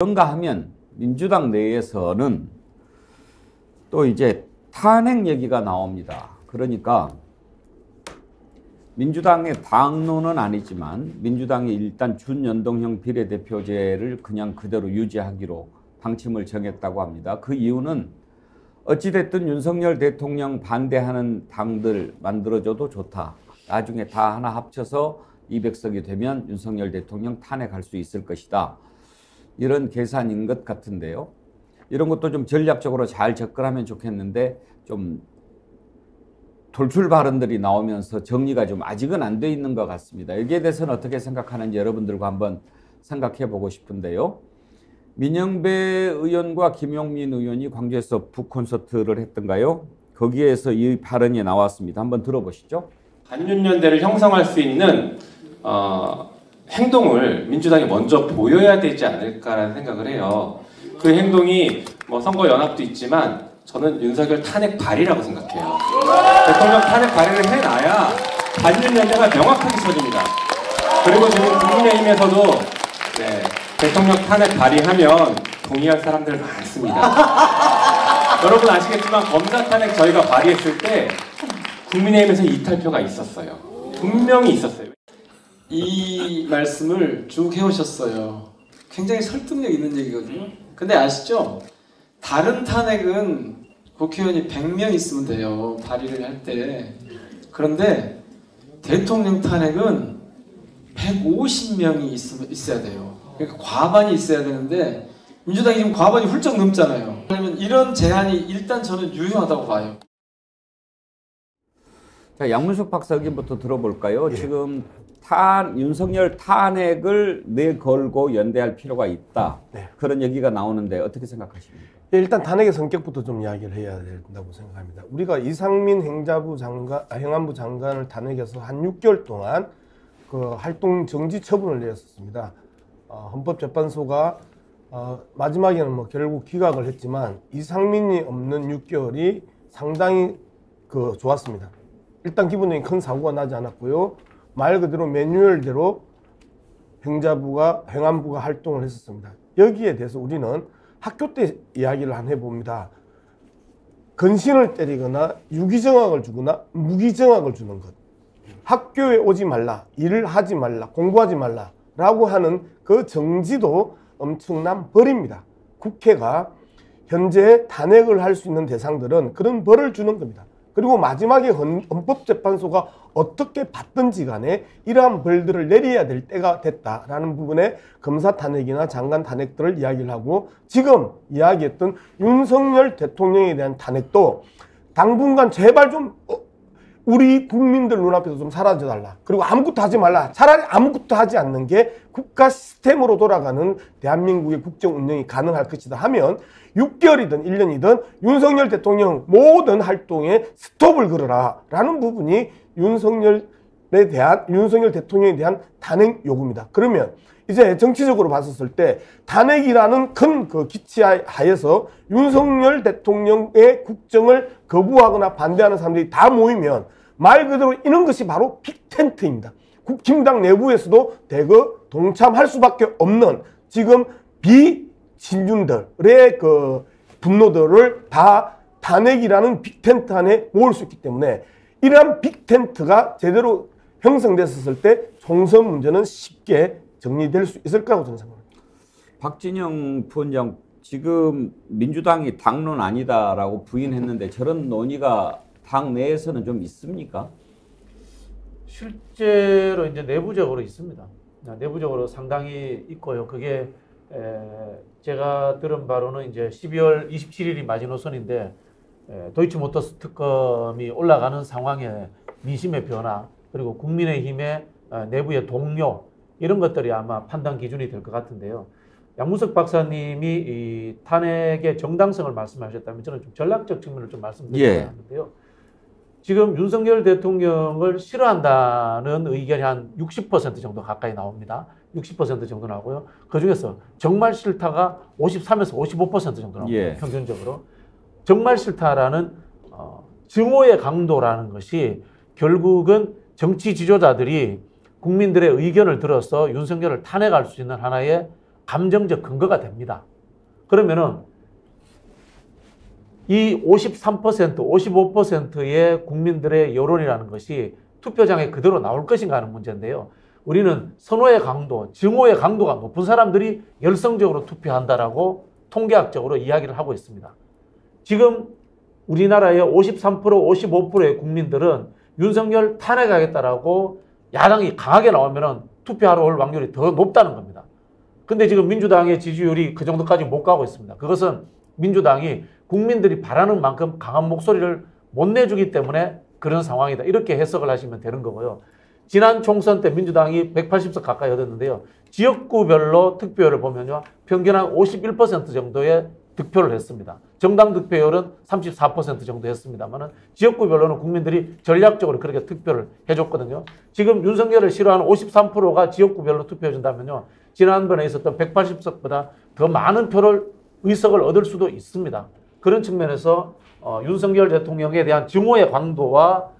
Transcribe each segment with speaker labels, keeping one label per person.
Speaker 1: 그런가 하면 민주당 내에서는 또 이제 탄핵 얘기가 나옵니다. 그러니까 민주당의 당론은 아니지만 민주당이 일단 준연동형 비례대표제를 그냥 그대로 유지하기로 방침을 정했다고 합니다. 그 이유는 어찌됐든 윤석열 대통령 반대하는 당들 만들어줘도 좋다. 나중에 다 하나 합쳐서 200석이 되면 윤석열 대통령 탄핵할 수 있을 것이다. 이런 계산인 것 같은데요. 이런 것도 좀 전략적으로 잘 접근하면 좋겠는데 좀 돌출 발언들이 나오면서 정리가 좀 아직은 안 돼 있는 것 같습니다. 여기에 대해서는 어떻게 생각하는지 여러분들과 한번 생각해 보고 싶은데요. 민영배 의원과 김용민 의원이 광주에서 북콘서트를 했던가요? 거기에서 이 발언이 나왔습니다. 한번 들어보시죠.
Speaker 2: 반윤연대를 형성할 수 있는 행동을 민주당이 먼저 보여야 되지 않을까라는 생각을 해요. 그 행동이 뭐 선거 연합도 있지만 저는 윤석열 탄핵 발의라고 생각해요. 대통령 탄핵 발의를 해놔야 반윤연대가 명확하게 쳐집니다. 그리고 지금 국민의힘에서도 대통령 탄핵 발의하면 동의할 사람들 많습니다. 여러분 아시겠지만 검사 탄핵 저희가 발의했을 때 국민의힘에서 이탈표가 있었어요. 분명히 있었어요.
Speaker 3: 이 말씀을 쭉 해오셨어요. 굉장히 설득력 있는 얘기거든요. 근데 아시죠? 다른 탄핵은 국회의원이 100명 있으면 돼요. 발의를 할 때. 그런데 대통령 탄핵은 150명이 있어야 돼요. 그러니까 과반이 있어야 되는데 민주당이 지금 과반이 훌쩍 넘잖아요. 그러면 이런 제한이 일단 저는 유효하다고 봐요.
Speaker 1: 자, 양문석 박사 의견부터 들어볼까요?
Speaker 4: 예.
Speaker 1: 지금 윤석열 탄핵을 내걸고 연대할 필요가 있다.
Speaker 4: 네.
Speaker 1: 그런 얘기가 나오는데 어떻게 생각하십니까?
Speaker 4: 일단 탄핵의 성격부터 좀 이야기를 해야 된다고 생각합니다. 우리가 이상민 행안부 장관을 탄핵해서 한 6개월 동안 그 활동 정지 처분을 내렸습니다. 헌법재판소가 마지막에는 뭐 결국 기각을 했지만 이상민이 없는 6개월이 상당히 좋았습니다. 일단 기본적인 큰 사고가 나지 않았고요. 말 그대로 매뉴얼대로 행안부가 활동을 했었습니다. 여기에 대해서 우리는 학교 때 이야기를 한번 해봅니다. 근신을 때리거나 유기정학을 주거나 무기정학을 주는 것. 학교에 오지 말라, 일을 하지 말라, 공부하지 말라 라고 하는 그 정지도 엄청난 벌입니다. 국회가 현재 탄핵을 할 수 있는 대상들은 그런 벌을 주는 겁니다. 그리고 마지막에 헌법재판소가 어떻게 받든지 간에 이러한 벌들을 내려야 될 때가 됐다라는 부분에 검사 탄핵이나 장관 탄핵들을 이야기를 하고 지금 이야기했던 윤석열 대통령에 대한 탄핵도 당분간 제발 좀 우리 국민들 눈앞에서 좀 사라져달라. 그리고 아무것도 하지 말라. 차라리 아무것도 하지 않는 게 국가 시스템으로 돌아가는 대한민국의 국정 운영이 가능할 것이다 하면 6개월이든 1년이든 윤석열 대통령 모든 활동에 스톱을 걸어라 라는 부분이 윤석열 대통령에 대한 탄핵 요구입니다. 그러면 이제 정치적으로 봤었을 때 탄핵이라는 큰 그 기치 하에서 윤석열 대통령의 국정을 거부하거나 반대하는 사람들이 다 모이면 말 그대로 이런 것이 바로 빅텐트입니다. 국힘당 내부에서도 대거 동참할 수밖에 없는 지금 비신준들의 그 분노들을 다 탄핵이라는 빅텐트 안에 모을 수 있기 때문에 이러한 빅텐트가 제대로 형성됐었을 때 총선 문제는 쉽게 정리될 수 있을 거라고 저는 생각합니다.
Speaker 1: 박진영 부원장, 지금 민주당이 당론 아니다라고 부인했는데 저런 논의가 당 내에서는 좀 있습니까?
Speaker 5: 실제로 이제 내부적으로 있습니다. 내부적으로 상당히 있고요. 그게 제가 들은 바로는 이제 12월 27일이 마지노선인데 도이치모터스 특검이 올라가는 상황에 민심의 변화 그리고 국민의힘의 내부의 동료 이런 것들이 아마 판단 기준이 될 것 같은데요. 양문석 박사님이 이 탄핵의 정당성을 말씀하셨다면 저는 좀 전략적 측면을 좀 말씀드리려고 하는데요. 지금 윤석열 대통령을 싫어한다는 의견이 한 60% 정도 가까이 나옵니다. 60% 정도 나오고요. 그중에서 정말 싫다가 53에서 55% 정도 나옵니다. 평균적으로. 정말 싫다라는 증오의 강도라는 것이 결국은 정치 지도자들이 국민들의 의견을 들어서 윤석열을 탄핵할 수 있는 하나의 감정적 근거가 됩니다. 그러면은 이 53%, 55%의 국민들의 여론이라는 것이 투표장에 그대로 나올 것인가 하는 문제인데요. 우리는 선호의 강도, 증오의 강도가 높은 사람들이 열성적으로 투표한다라고 통계학적으로 이야기를 하고 있습니다. 지금 우리나라의 53%, 55%의 국민들은 윤석열 탄핵하겠다라고 야당이 강하게 나오면 투표하러 올 확률이 더 높다는 겁니다. 근데 지금 민주당의 지지율이 그 정도까지 못 가고 있습니다. 그것은 민주당이 국민들이 바라는 만큼 강한 목소리를 못 내주기 때문에 그런 상황이다. 이렇게 해석을 하시면 되는 거고요. 지난 총선 때 민주당이 180석 가까이 얻었는데요. 지역구별로 득표율을 보면요. 평균 한 51% 정도의 득표를 했습니다. 정당 득표율은 34% 정도 했습니다만 지역구별로는 국민들이 전략적으로 그렇게 득표를 해줬거든요. 지금 윤석열을 싫어하는 53%가 지역구별로 투표해준다면요. 지난번에 있었던 180석보다 더 많은 의석을 얻을 수도 있습니다. 그런 측면에서 윤석열 대통령에 대한 증오의 강도와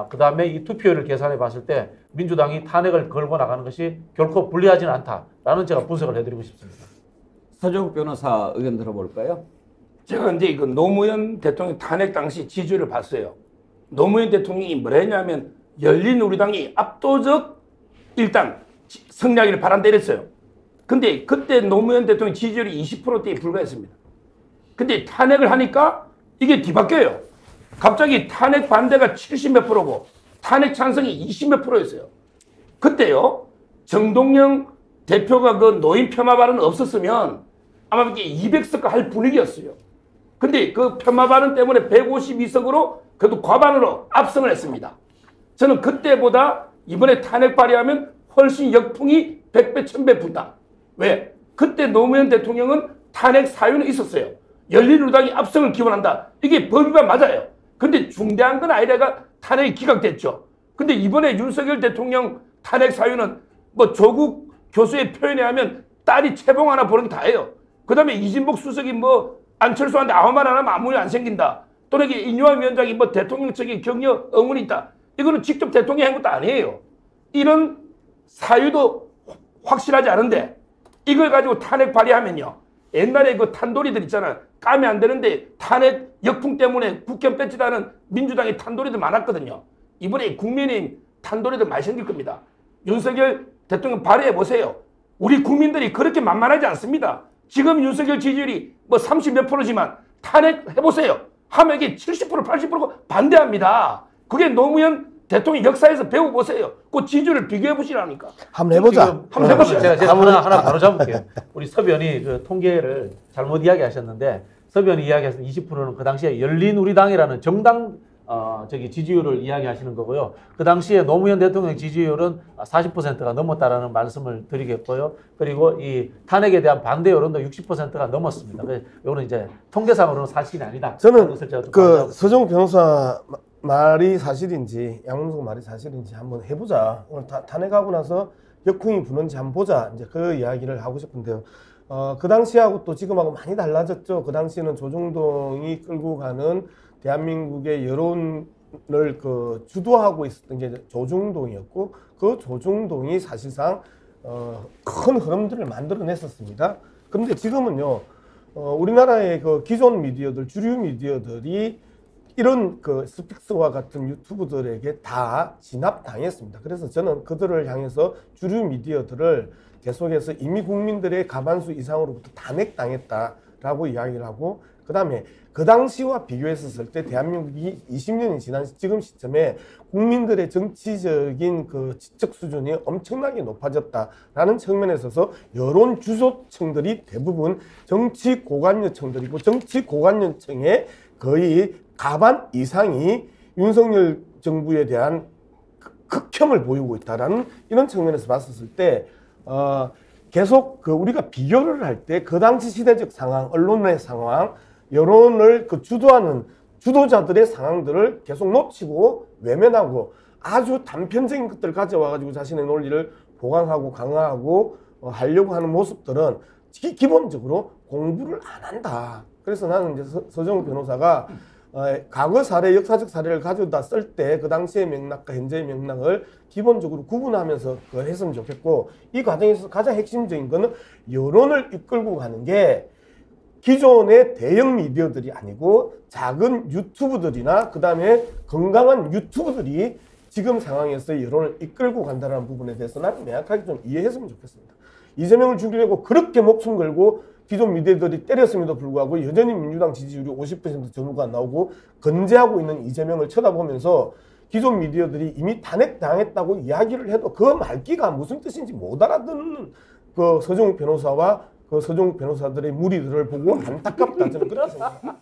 Speaker 5: 그 다음에 이 투표율을 계산해 봤을 때 민주당이 탄핵을 걸고 나가는 것이 결코 불리하지는 않다라는 제가 분석을 해드리고 싶습니다.
Speaker 1: 서정욱 변호사 의견 들어볼까요?
Speaker 6: 제가 이제 이거 노무현 대통령 탄핵 당시 지지율을 봤어요. 노무현 대통령이 뭐라 했냐면 열린우리당이 압도적 일단 승리하기를 바란다랬어요. 근데 그때 노무현 대통령 지지율이 20%대에 불과했습니다. 근데 탄핵을 하니까 이게 뒤바뀌어요. 갑자기 탄핵 반대가 70몇 프로고 탄핵 찬성이 20몇 프로였어요. 그때요. 정동영 대표가 그 노인 폄하 발언 없었으면 아마 이렇게 200석 할 분위기였어요. 근데 그 폄하 발언 때문에 152석으로 그래도 과반으로 압승을 했습니다. 저는 그때보다 이번에 탄핵 발의하면 훨씬 역풍이 100배, 1000배 분다. 왜? 그때 노무현 대통령은 탄핵 사유는 있었어요. 열린우리당이 압승을 기원한다. 이게 법위반 맞아요. 근데 중대한 건 아니라가 탄핵이 기각됐죠. 근데 이번에 윤석열 대통령 탄핵 사유는 뭐 조국 교수의 표현에 하면 딸이 채봉 하나 보는 게 다예요. 그 다음에 이진복 수석이 뭐 안철수한테 아무 말 안 하면 아무 일 안 생긴다. 또는 인유한 위원장이 뭐 대통령 측에 격려 응원이 있다. 이거는 직접 대통령이 한 것도 아니에요. 이런 사유도 확실하지 않은데 이걸 가지고 탄핵 발의하면요. 옛날에 그 탄도리들 있잖아. 까면 안 되는데 탄핵 역풍 때문에 국회 뺏지다는 민주당의 탄도리들 많았거든요. 이번에 국민의힘 탄도리들 많이 생길 겁니다. 윤석열 대통령 발의해 보세요. 우리 국민들이 그렇게 만만하지 않습니다. 지금 윤석열 지지율이 뭐 30몇 프로지만 탄핵 해보세요. 하면 이게 70% 80%가 반대합니다. 그게 노무현 대통령 역사에서 배워보세요. 그 지지율을 비교해보시라니까.
Speaker 4: 한번 해보자.
Speaker 6: 한번 해보시죠.
Speaker 5: 제가 하나 바로 잡을게요. 우리 서변이 그 통계를 잘못 이야기하셨는데 서변이 이야기하신 20%는 그 당시에 열린우리당이라는 정당 지지율을 이야기하시는 거고요. 그 당시에 노무현 대통령 지지율은 40%가 넘었다라는 말씀을 드리겠고요. 그리고 이 탄핵에 대한 반대 여론도 60%가 넘었습니다. 이거는 이제 통계상으로는 사실이 아니다.
Speaker 4: 저는 그 서정욱 변호사 말이 사실인지 양문석 말이 사실인지 한번 해보자. 오늘 탄핵하고 나서 역풍이 부는지 한번 보자. 이제 그 이야기를 하고 싶은데요. 그 당시하고 또 지금하고 많이 달라졌죠. 그 당시에는 조중동이 끌고 가는 대한민국의 여론을 주도하고 있었던 게 조중동이었고 그 조중동이 사실상 큰 흐름들을 만들어냈었습니다. 그런데 지금은요, 우리나라의 그 기존 미디어들, 주류 미디어들이 이런 그 스픽스와 같은 유튜브들에게 다 진압당했습니다. 그래서 저는 그들을 향해서 주류 미디어들을 계속해서 이미 국민들의 과반수 이상으로부터 탄핵당했다라고 이야기를 하고, 그 다음에 그 당시와 비교했었을 때 대한민국이 20년이 지난 지금 시점에 국민들의 정치적인 그 지적 수준이 엄청나게 높아졌다라는 측면에 있어서 여론 주소층들이 대부분 정치 고관여층들이고 정치 고관여층의 거의 과반 이상이 윤석열 정부에 대한 극혐을 보이고 있다라는 이런 측면에서 봤었을 때 계속 그 우리가 비교를 할 때 그 당시 시대적 상황, 언론의 상황, 여론을 그 주도하는 주도자들의 상황들을 계속 놓치고 외면하고 아주 단편적인 것들을 가져와 가지고 자신의 논리를 보강하고 강화하고 하려고 하는 모습들은 기본적으로 공부를 안 한다. 그래서 나는 이제 서정욱 변호사가 과거 사례, 역사적 사례를 가져다 쓸 때 그 당시의 맥락과 현재의 맥락을 기본적으로 구분하면서 했으면 좋겠고, 이 과정에서 가장 핵심적인 거는 여론을 이끌고 가는 게 기존의 대형 미디어들이 아니고 작은 유튜브들이나 그 다음에 건강한 유튜브들이 지금 상황에서 여론을 이끌고 간다는 부분에 대해서 나는 명확하게 좀 이해했으면 좋겠습니다. 이재명을 죽이려고 그렇게 목숨 걸고 기존 미디어들이 때렸음에도 불구하고 여전히 민주당 지지율이 50% 전후가 나오고 건재하고 있는 이재명을 쳐다보면서 기존 미디어들이 이미 탄핵당했다고 이야기를 해도 그 말귀가 무슨 뜻인지 못 알아듣는 그 서정욱 변호사와 그 서정욱 변호사들의 무리들을 보고 안타깝다, 저는 그렇게 생각합니다.